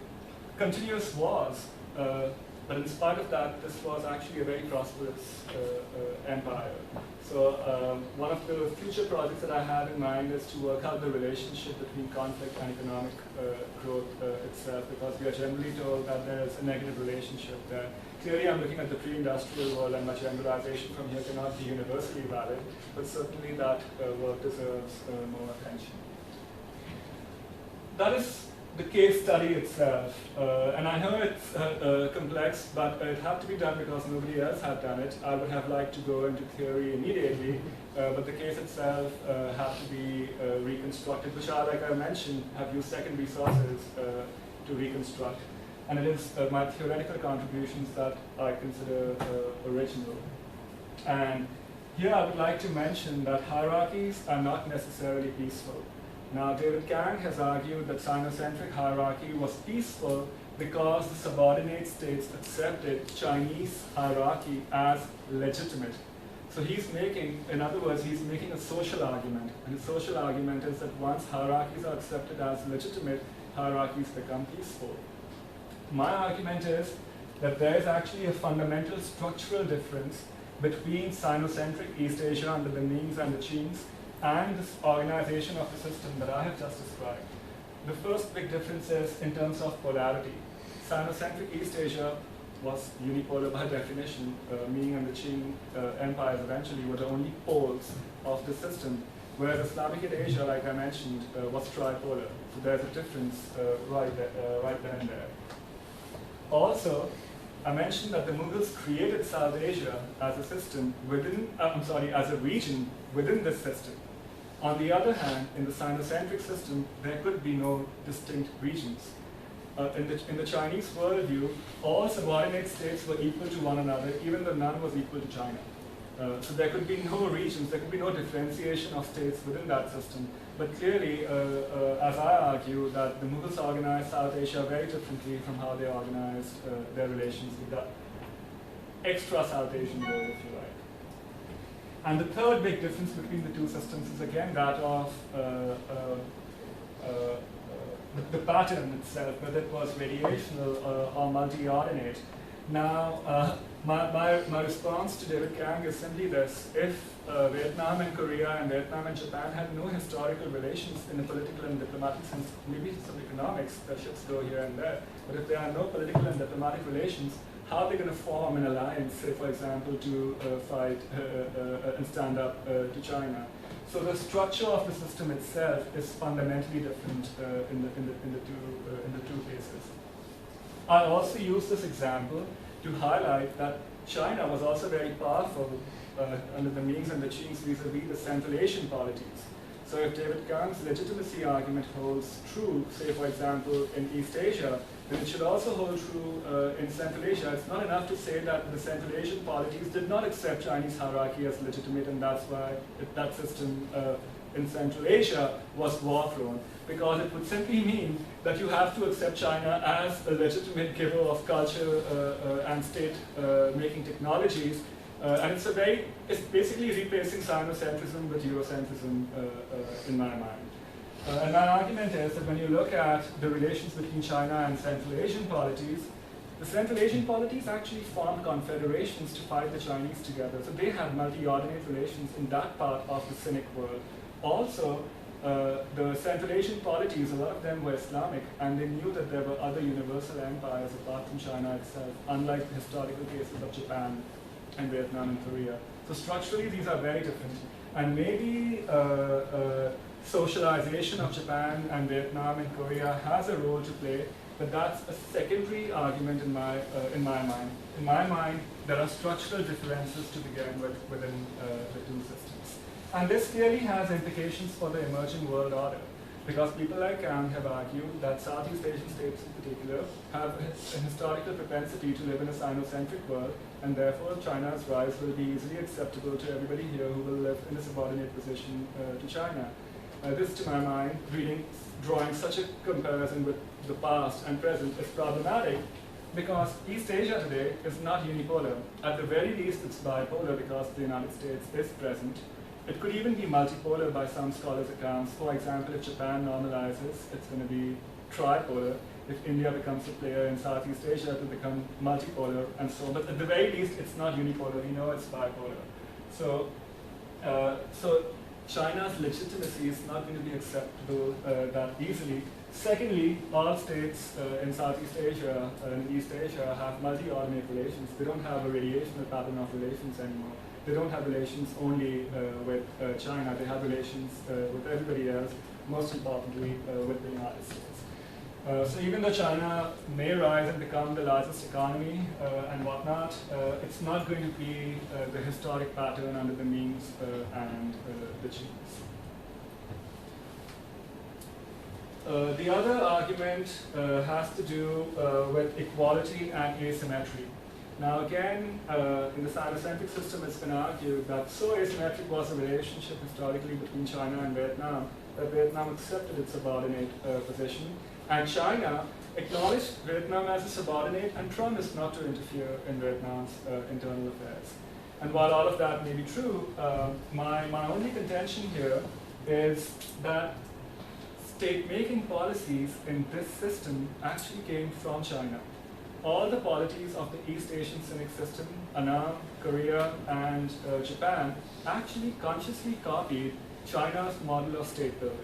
continuous wars, but in spite of that, this was actually a very prosperous empire. So one of the future projects that I have in mind is to work out the relationship between conflict and economic growth itself, because we are generally told that there is a negative relationship there. Clearly, I'm looking at the pre-industrial world, and my generalization from here cannot be universally valid, but certainly that work deserves more attention. That is the case study itself, and I know it's complex, but it had to be done because nobody else had done it. I would have liked to go into theory immediately, but the case itself had to be reconstructed, which are, like I mentioned, have used secondary sources to reconstruct. And it is my theoretical contributions that I consider original. And here I would like to mention that hierarchies are not necessarily peaceful. Now, David Kang has argued that Sinocentric hierarchy was peaceful because the subordinate states accepted Chinese hierarchy as legitimate. So he's making, in other words, he's making a social argument. And the social argument is that once hierarchies are accepted as legitimate, hierarchies become peaceful. My argument is that there is actually a fundamental structural difference between Sinocentric East Asia under the Mings and the Qings and this organization of the system that I have just described. The first big difference is in terms of polarity. Sinocentric East Asia was unipolar by definition. Ming and the Qing empires eventually were the only poles of the system, whereas Islamicate Asia, like I mentioned, was tripolar. So there's a difference right then and there. Also, I mentioned that the Mughals created South Asia as a system within, as a region within this system. On the other hand, in the Sinocentric system, there could be no distinct regions. In the Chinese worldview, all subordinate states were equal to one another, even though none was equal to China. So there could be no regions, there could be no differentiation of states within that system. But clearly, as I argue, that the Mughals organized South Asia very differently from how they organized their relations with the extra South Asian world, if you like. And the third big difference between the two systems is again that of the pattern itself, whether it was variational or multi-ordinate. Now, my response to David Kang is simply this: if Vietnam and Korea and Vietnam and Japan had no historical relations in the political and diplomatic sense, maybe some economics, ships go here and there, but if there are no political and diplomatic relations, how are they going to form an alliance, say, for example, to fight and stand up to China? So the structure of the system itself is fundamentally different in the two cases. I also use this example to highlight that China was also very powerful under the Mings and the Qings vis-a-vis the Central Asian polities. So if David Kang's legitimacy argument holds true, say for example in East Asia, then it should also hold true in Central Asia. It's not enough to say that the Central Asian polities did not accept Chinese hierarchy as legitimate, and that's why that system in Central Asia was war-prone, because it would simply mean that you have to accept China as a legitimate giver of culture and state-making technologies. And it's basically replacing Sinocentrism with Eurocentrism in my mind. And my argument is that when you look at the relations between China and Central Asian polities, The Central Asian polities actually formed confederations to fight the Chinese together. So they had multi-ordinate relations in that part of the Sinic world. Also, the Central Asian polities, a lot of them were Islamic, and they knew that there were other universal empires apart from China itself, unlike the historical cases of Japan and Vietnam and Korea. So structurally, these are very different. And maybe socialization of Japan and Vietnam and Korea has a role to play, but that's a secondary argument in my mind. In my mind, there are structural differences to begin with within the two systems. And this clearly has implications for the emerging world order, because people like Kang have argued that Southeast Asian states in particular have a historical propensity to live in a Sino-centric world, and therefore China's rise will be easily acceptable to everybody here who will live in a subordinate position to China. This, to my mind, drawing such a comparison with the past and present is problematic, because East Asia today is not unipolar. At the very least, it's bipolar because the United States is present. It could even be multipolar by some scholars' accounts. For example, if Japan normalizes, it's going to be tripolar. If India becomes a player in Southeast Asia, it will become multipolar and so on. But at the very least, it's not unipolar. We know it's bipolar. So China's legitimacy is not going to be acceptable that easily. Secondly, all states in Southeast Asia and East Asia have multi-ordinate relations. They don't have a radiational pattern of relations anymore. They don't have relations only with China. They have relations with everybody else, most importantly with the United States. So even though China may rise and become the largest economy and whatnot, it's not going to be the historic pattern under the Mings and the Qings. The other argument has to do with equality and asymmetry. Now again, in the Sino-centric system, it's been argued that so asymmetric was the relationship historically between China and Vietnam that Vietnam accepted its subordinate position, and China acknowledged Vietnam as a subordinate and promised not to interfere in Vietnam's internal affairs. And while all of that may be true, my only contention here is that state-making policies in this system actually came from China. All the polities of the East Asian Sinic system, Annam, Korea, and Japan, actually consciously copied China's model of state building.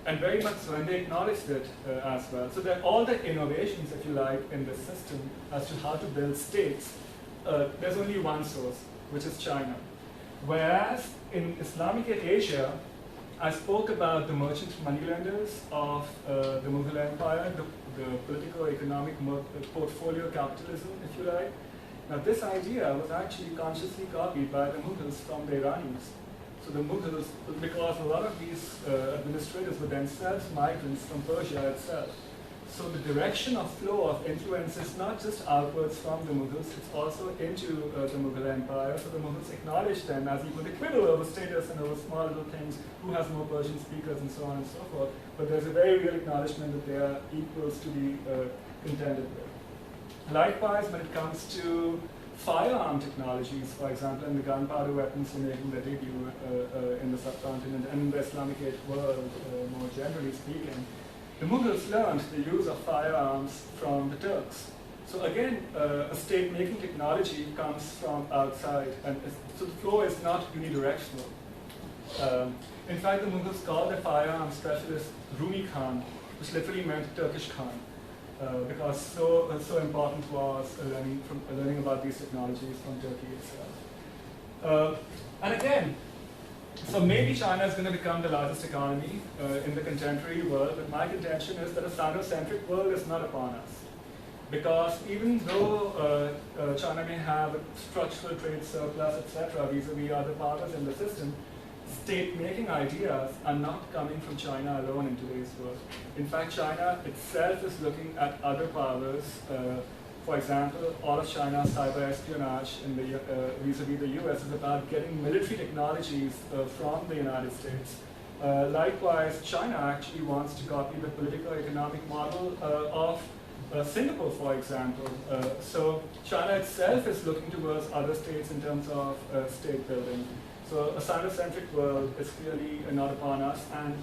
And very much so, and they acknowledged it as well. So that all the innovations, if you like, in this system as to how to build states, there's only one source, which is China. Whereas in Islamicate Asia, I spoke about the merchant moneylenders of the Mughal Empire, the political-economic portfolio capitalism, if you like. Now this idea was actually consciously copied by the Mughals from the Iranis. So the Mughals, because a lot of these administrators were themselves migrants from Persia itself. So the direction of flow of influence is not just outwards from the Mughals, it's also into the Mughal Empire. So the Mughals acknowledge them as equal. They quibble over status and over small little things, who has more Persian speakers and so on and so forth. But there's a very real acknowledgement that they are equals to be contended with. Likewise, when it comes to firearm technologies, for example, and the gunpowder weapons were making their debut in the subcontinent and in the Islamicate world, more generally speaking, the Mughals learned the use of firearms from the Turks. So again, a state-making technology comes from outside, and so the flow is not unidirectional. In fact, the Mughals called their firearm specialist Rumi Khan, which literally meant Turkish Khan, because so important was learning about these technologies from Turkey itself. And again, so maybe China is going to become the largest economy in the contemporary world, but my contention is that a Sino-centric world is not upon us. Because even though China may have a structural trade surplus, etc., vis-a-vis other powers in the system, state-making ideas are not coming from China alone in today's world. In fact, China itself is looking at other powers. For example, all of China's cyber espionage in the vis-a-vis the US is about getting military technologies from the United States. Likewise, China actually wants to copy the political economic model of Singapore, for example. So China itself is looking towards other states in terms of state building. So a Sino-centric world is clearly not upon us, and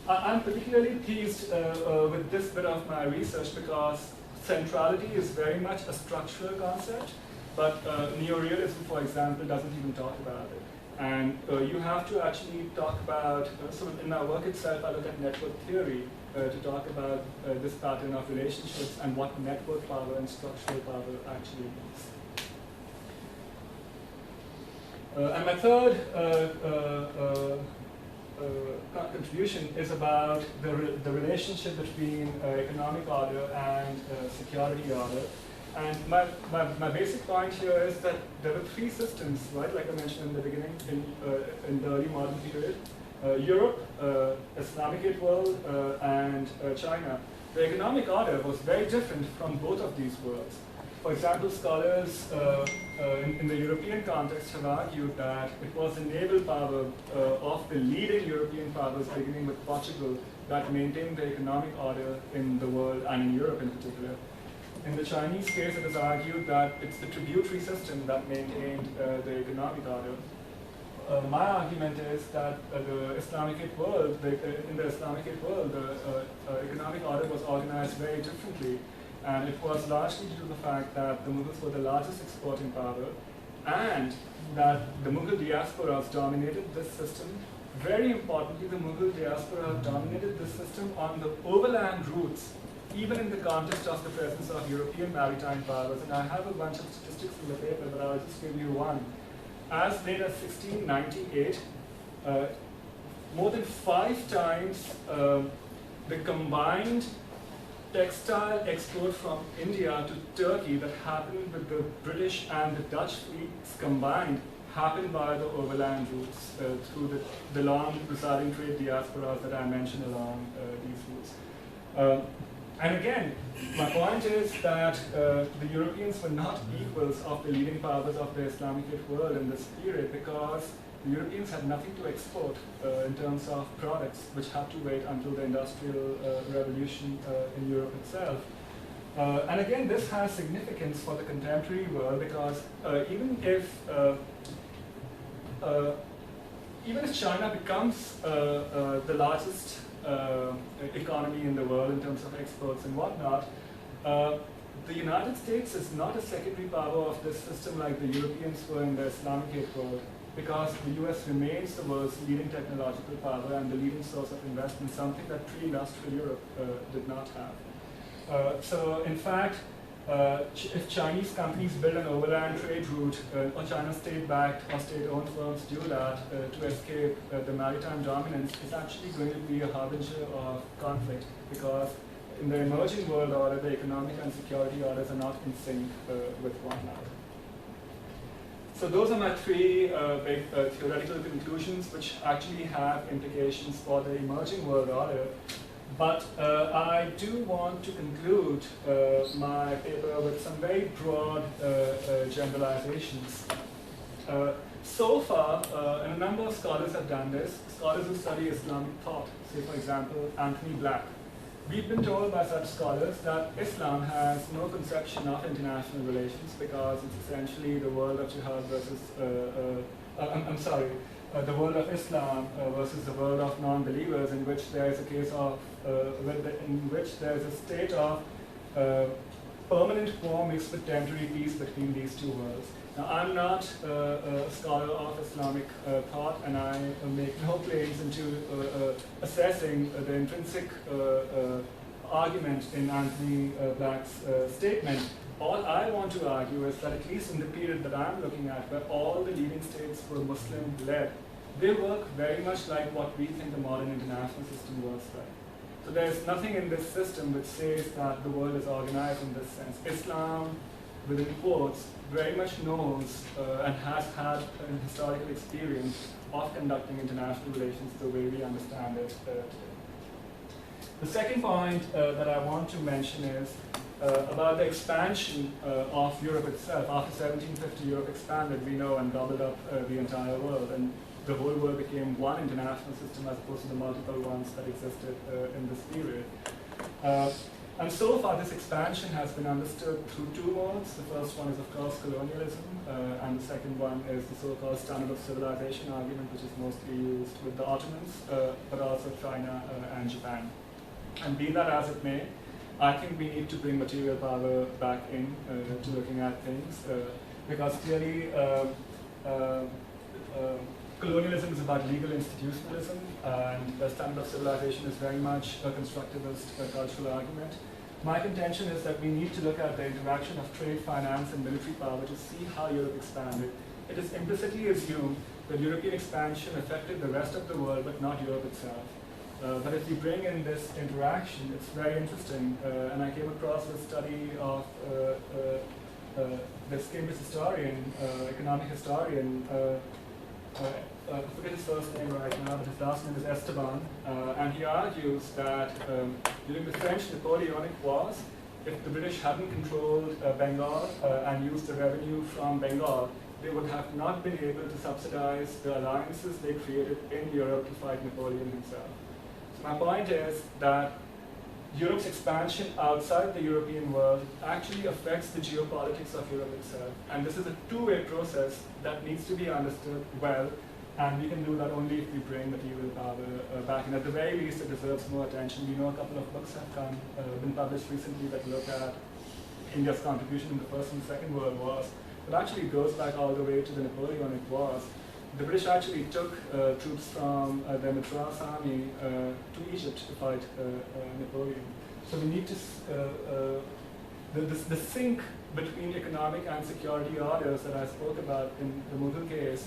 I'm particularly pleased with this bit of my research because centrality is very much a structural concept, but neorealism, for example, doesn't even talk about it. And you have to actually talk about, sort of in our work itself, I look at network theory to talk about this pattern of relationships and what network power and structural power actually means. And my third contribution is about the relationship between economic order and security order. And my basic point here is that there were three systems, right, like I mentioned in the beginning, in the early modern period. Europe, Islamicate world, and China. The economic order was very different from both of these worlds. For example, scholars in the European context have argued that it was the naval power of the leading European powers, beginning with Portugal, that maintained the economic order in the world and in Europe in particular. In the Chinese case, it is argued that it's the tributary system that maintained the economic order. My argument is that in the Islamicate world, the economic order was organized very differently. And it was largely due to the fact that the Mughals were the largest exporting power and that the Mughal diasporas dominated this system. Very importantly, the Mughal diaspora dominated this system on the overland routes, even in the context of the presence of European maritime powers. And I have a bunch of statistics in the paper, but I'll just give you one. As late as 1698, more than 5 times the combined textile export from India to Turkey that happened with the British and the Dutch fleets combined happened by the overland routes through the long residing trade diasporas that I mentioned along these routes. And again, my point is that the Europeans were not equals of the leading powers of the Islamicate world in this period because the Europeans had nothing to export in terms of products, which had to wait until the Industrial Revolution in Europe itself. And again, this has significance for the contemporary world because even if China becomes the largest economy in the world in terms of exports and whatnot, the United States is not a secondary power of this system like the Europeans were in the Islamicate world, because the US remains the world's leading technological power and the leading source of investment, something that pre-industrial Europe did not have. So in fact, if Chinese companies build an overland trade route, or China state-backed or state-owned firms do that to escape the maritime dominance, it's actually going to be a harbinger of conflict, because in the emerging world order, the economic and security orders are not in sync with one another. So those are my 3 big theoretical conclusions, which actually have implications for the emerging world order. But I do want to conclude my paper with some very broad generalizations. So far, and a number of scholars have done this, scholars who study Islamic thought, say for example, Anthony Black. We've been told by such scholars that Islam has no conception of international relations because it's essentially the world of jihad versus, the world of Islam versus the world of non-believers, in which there is a case of, in which there is a state of permanent war mixed with temporary peace between these two worlds. Now, I'm not a scholar of Islamic thought, and I make no claims into assessing the intrinsic argument in Anthony Black's statement. All I want to argue is that at least in the period that I'm looking at, where all the leading states were Muslim-led, they work very much like what we think the modern international system works like. So there's nothing in this system which says that the world is organized in this sense. Islam, within quotes, very much knows and has had an historical experience of conducting international relations the way we understand it today. The second point that I want to mention is about the expansion of Europe itself. After 1750, Europe expanded, we know, and gobbled up the entire world. And the whole world became one international system as opposed to the multiple ones that existed in this period. And so far, this expansion has been understood through 2 modes. The first one is, of course, colonialism, and the second one is the so-called standard of civilization argument, which is mostly used with the Ottomans, but also China and Japan. And be that as it may, I think we need to bring material power back in to looking at things, because clearly colonialism is about legal institutionalism, and the standard of civilization is very much a constructivist cultural argument. My contention is that we need to look at the interaction of trade, finance, and military power to see how Europe expanded. It is implicitly assumed that European expansion affected the rest of the world, but not Europe itself. But if you bring in this interaction, it's very interesting. And I came across a study of this Cambridge historian, economic historian, I forget his first name right now, but his last name is Esteban, and he argues that during the French Napoleonic Wars, if the British hadn't controlled Bengal and used the revenue from Bengal, they would have not been able to subsidize the alliances they created in Europe to fight Napoleon himself. So my point is that Europe's expansion outside the European world actually affects the geopolitics of Europe itself. And this is a two-way process that needs to be understood well, and we can do that only if we bring material power back. And at the very least, it deserves more attention. We know a couple of books have been published recently that look at India's contribution in the First and Second World Wars. It actually goes back all the way to the Napoleonic Wars. The British actually took troops from the Madras army to Egypt to fight Napoleon. So we need to, the sync between economic and security orders that I spoke about in the Mughal case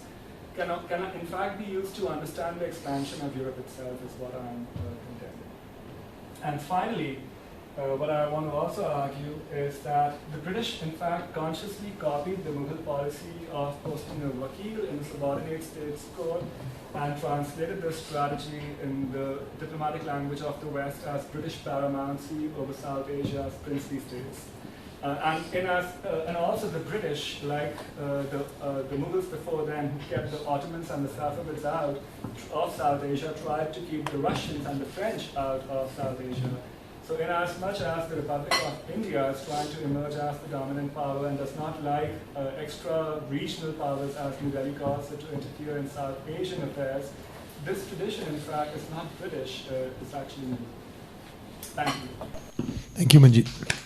cannot in fact be used to understand the expansion of Europe itself, is what I'm contending. And finally, what I want to also argue is that the British, in fact, consciously copied the Mughal policy of posting a wakil in the subordinate states court and translated this strategy in the diplomatic language of the West as British paramountcy over South Asia's princely states. And also the British, like the Mughals before them, who kept the Ottomans and the Safavids out of South Asia, tried to keep the Russians and the French out of South Asia. So in as much as the Republic of India is trying to emerge as the dominant power and does not like extra regional powers, as Mughal calls it, to interfere in South Asian affairs, this tradition, in fact, is not British, it's actually Mughal. Thank you. Thank you, Manjeet.